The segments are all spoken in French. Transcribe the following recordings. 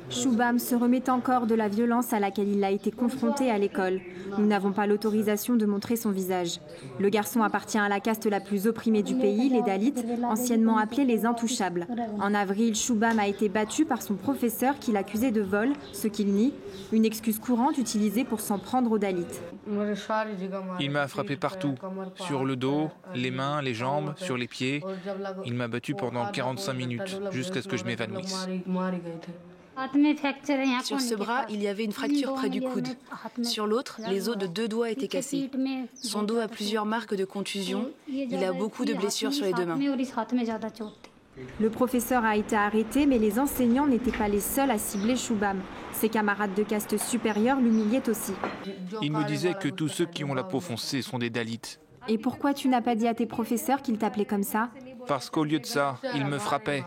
Shubham se remet encore de la violence à laquelle il a été confronté à l'école. Nous n'avons pas l'autorisation de montrer son visage. Le garçon appartient à la caste la plus opprimée du pays, les Dalits, anciennement appelés les Intouchables. En avril, Shubham a été battu par son professeur qui l'accusait de vol, ce qu'il nie, une excuse courante utilisée pour s'en prendre aux Dalits. Il m'a frappé partout, sur le dos, les mains, les jambes, sur les pieds. Il m'a battu pendant 45 minutes, jusqu'à ce que je m'évanouisse. Sur ce bras, il y avait une fracture près du coude. Sur l'autre, les os de 2 doigts étaient cassés. Son dos a plusieurs marques de contusion. Il a beaucoup de blessures sur les 2 mains. Le professeur a été arrêté, mais les enseignants n'étaient pas les seuls à cibler Shubham. Ses camarades de caste supérieure l'humiliaient aussi. Il me disait que tous ceux qui ont la peau foncée sont des Dalits. Et pourquoi tu n'as pas dit à tes professeurs qu'ils t'appelaient comme ça? Parce qu'au lieu de ça, ils me frappaient.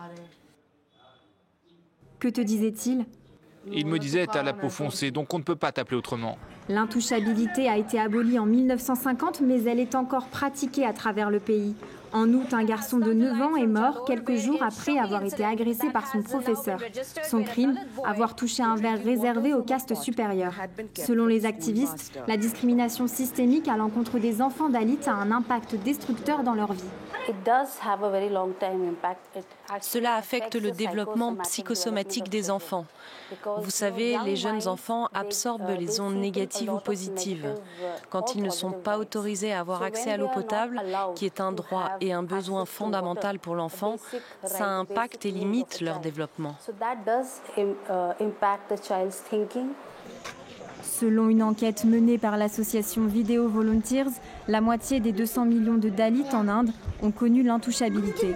Que te disait-il? Il me disait « t'as la peau foncée, donc on ne peut pas t'appeler autrement ». L'intouchabilité a été abolie en 1950, mais elle est encore pratiquée à travers le pays. En août, un garçon de 9 ans est mort quelques jours après avoir été agressé par son professeur. Son crime, avoir touché un verre réservé aux castes supérieures. Selon les activistes, la discrimination systémique à l'encontre des enfants Dalits a un impact destructeur dans leur vie. Cela affecte le développement psychosomatique des enfants. Vous savez, les jeunes enfants absorbent les ondes négatives ou positives. Quand ils ne sont pas autorisés à avoir accès à l'eau potable, qui est un droit et un besoin fondamental pour l'enfant, ça impacte et limite leur développement. Selon une enquête menée par l'association Video Volunteers, la moitié des 200 millions de Dalits en Inde ont connu l'intouchabilité.